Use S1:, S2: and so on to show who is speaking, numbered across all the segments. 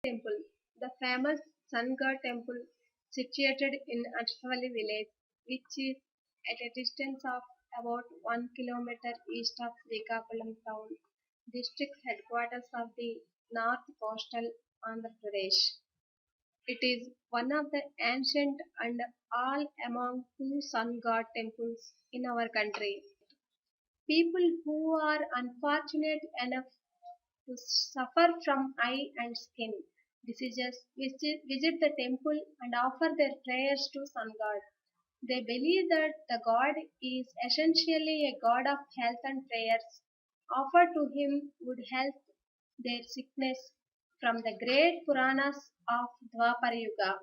S1: Temple, the famous sun god temple situated in Arasavalli village, which is at a distance of about 1 kilometer east of Srikakulam town, district headquarters of the North Coastal Andhra Pradesh. It is one of the ancient and all among two sun god temples in our country. People who are unfortunate enough to suffer from eye and skin diseases visit the temple and offer their prayers to sun god. They believe that the god is essentially a god of health and prayers offered to him would help their sickness from the great Puranas of Dwapara Yuga.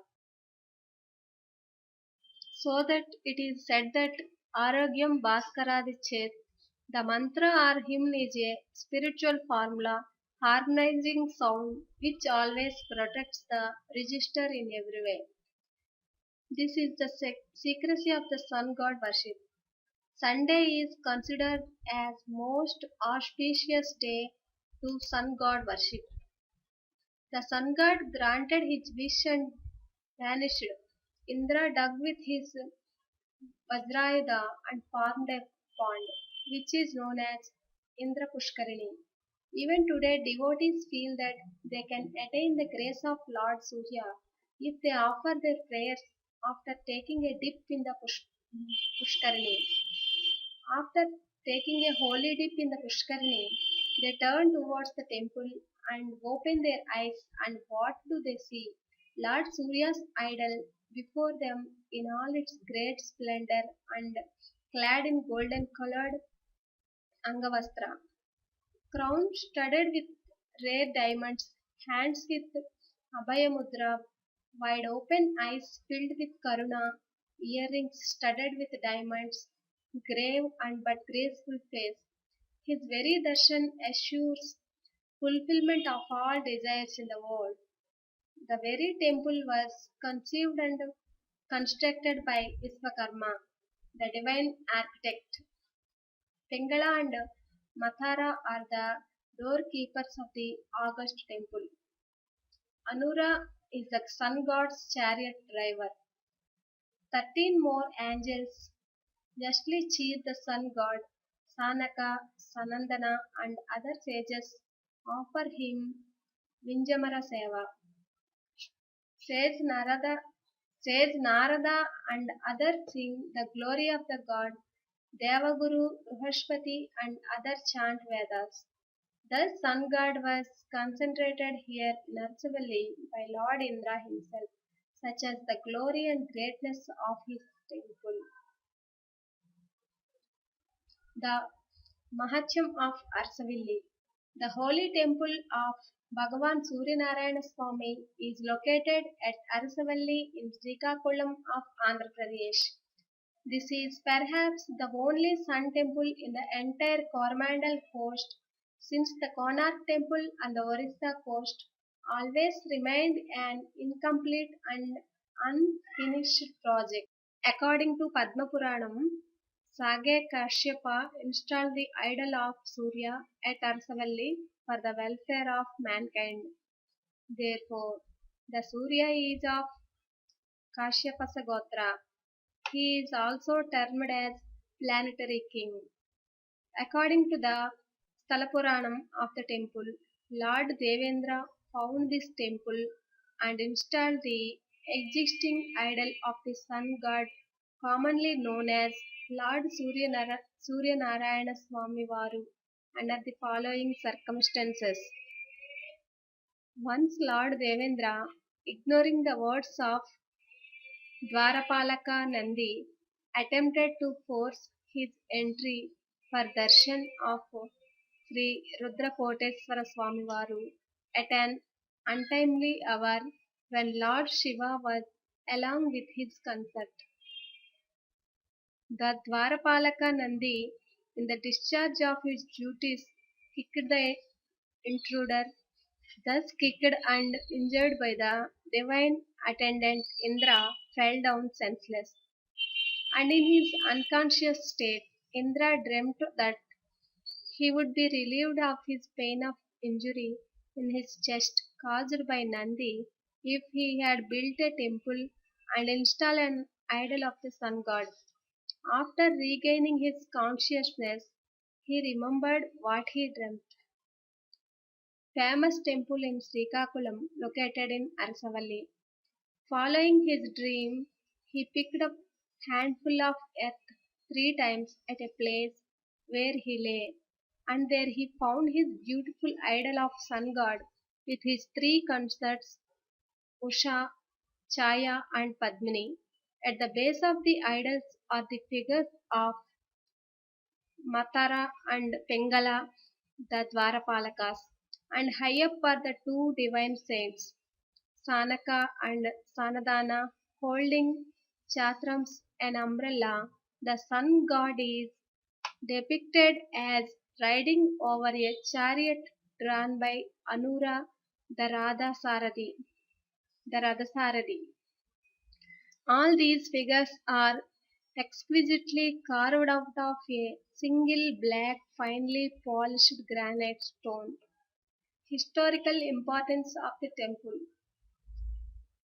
S1: So that it is said that Arogyam Bhaskaradi, the mantra or hymn is a spiritual formula harmonizing sound which always protects the register in every way. This is the secrecy of the sun god worship. Sunday is considered as most auspicious day to sun god worship. The sun god granted his wish and vanished. Indra dug with his Vajrayuda and formed a pond, which is known as Indra Pushkarini. Even today, devotees feel that they can attain the grace of Lord Surya if they offer their prayers after taking a dip in the Pushkarini. After taking a holy dip in the Pushkarini, they turn towards the temple and open their eyes, and what do they see? Lord Surya's idol before them in all its great splendor and clad in golden colored Angavastra, crown studded with rare diamonds, hands with Abhayamudra, wide open eyes filled with Karuna, earrings studded with diamonds, grave and but graceful face. His very darshan assures fulfillment of all desires in the world. The very temple was conceived and constructed by Visvakarma, the divine architect. Pingala and Mathara are the doorkeepers of the August temple. Anura is the sun god's chariot driver. 13 more angels justly cheer the sun god. Sanaka, Sanandana, and other sages offer him Vinjamara Seva. Says Narada and others sing the glory of the god. Devaguru, Bruhaspati, and others chant Vedas. Thus, sun god was concentrated here in Arasavalli by Lord Indra himself, such as the glory and greatness of his temple. The Mahatyam of Arasavalli. The holy temple of Bhagavan Suryanarayana Swami is located at Arasavalli in Srikakulam of Andhra Pradesh. This is perhaps the only sun temple in the entire Coromandel coast, since the Konark temple on the Orissa coast always remained an incomplete and unfinished project. According to Padma Puranam, Sage Kashyapa installed the idol of Surya at Arasavalli for the welfare of mankind. Therefore, the Surya is of Kashyapasa Gotra. He is also termed as planetary king. According to the Stalapuranam of the temple, Lord Devendra found this temple and installed the existing idol of the sun god, commonly known as Lord Suryanarayana Swami Varu, under the following circumstances. Once Lord Devendra, ignoring the words of Dwarapalaka Nandi, attempted to force his entry for darshan of Sri Rudrakoteswara Swami Varu at an untimely hour when Lord Shiva was along with his consort. The Dwarapalaka Nandi, in the discharge of his duties, kicked the intruder. Thus kicked and injured by the divine attendant, Indra fell down senseless. And in his unconscious state, Indra dreamt that he would be relieved of his pain of injury in his chest caused by Nandi if he had built a temple and installed an idol of the sun god. After regaining his consciousness, he remembered what he dreamt. Famous temple in Srikakulam located in Arasavalli. Following his dream, he picked up handful of earth 3 times at a place where he lay, and there he found his beautiful idol of sun god with his 3 consorts Usha, Chaya, and Padmini. At the base of the idols are the figures of Matara and Pengala, the Dwarapalakas, and high up are the 2 divine saints, Sanaka and Sanadana, holding chatrams and umbrella. The sun god is depicted as riding over a chariot drawn by Anura, the Radha Saradi. The Radhasaradi. All these figures are exquisitely carved out of a single black, finely polished granite stone. Historical importance of the temple.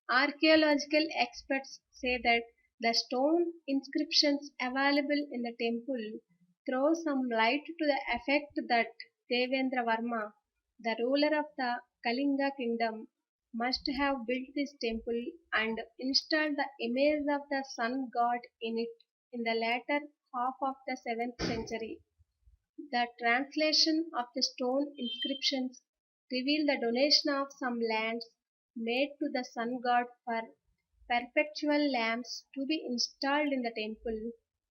S1: Archaeological experts say that the stone inscriptions available in the temple throw some light to the effect that Devendra Varma, the ruler of the Kalinga kingdom, must have built this temple and installed the image of the sun god in it in the latter half of the 7th century. The translation of the stone inscriptions reveal the donation of some lands made to the sun god for perpetual lamps to be installed in the temple,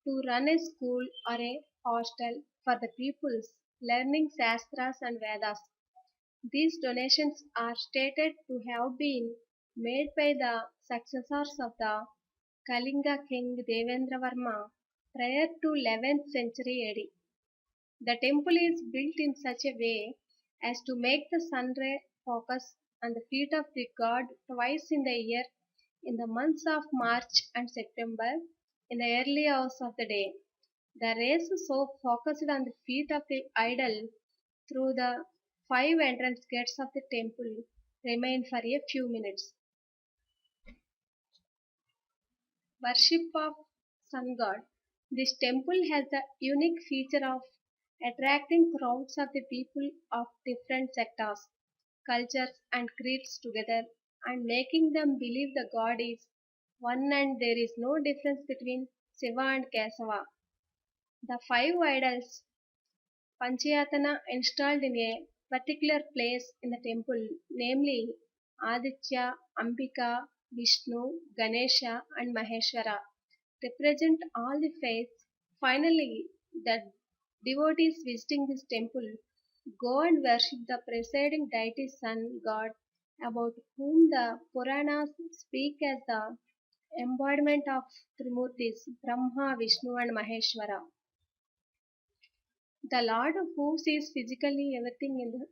S1: to run a school or a hostel for the pupils learning Shastras and Vedas. These donations are stated to have been made by the successors of the Kalinga king Devendra Varma prior to 11th century AD. The temple is built in such a way as to make the sun ray focus on the feet of the god twice in the year, in the months of March and September, in the early hours of the day. The rays so focused on the feet of the idol through the 5 entrance gates of the temple remain for a few minutes. Worship of sun god. This temple has the unique feature of attracting crowds of the people of different sectors, cultures, and creeds together and making them believe the god is one and there is no difference between Shiva and Kesava. The 5 idols Panchayatana installed in a particular place in the temple, namely Aditya, Ambika, Vishnu, Ganesha, and Maheshwara, represent all the faiths. Finally, the devotees visiting this temple go and worship the presiding deity sun god about whom the Puranas speak as the embodiment of Trimurtis, Brahma, Vishnu, and Maheshwara. The Lord who sees physically everything in the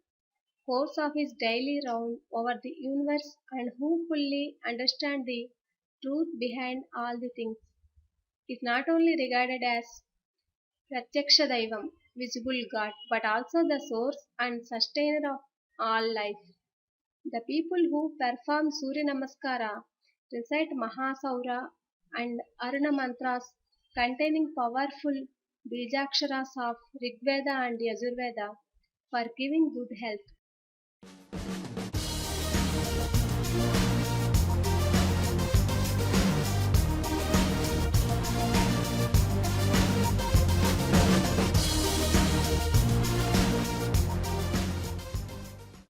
S1: course of his daily round over the universe and who fully understands the truth behind all the things is not only regarded as Pratyaksha Daivam, visible God, but also the source and sustainer of all life. The people who perform Surya Namaskara recite Mahasaura and Aruna mantras containing powerful Bijaksharas of Rigveda and Yajurveda for giving good health.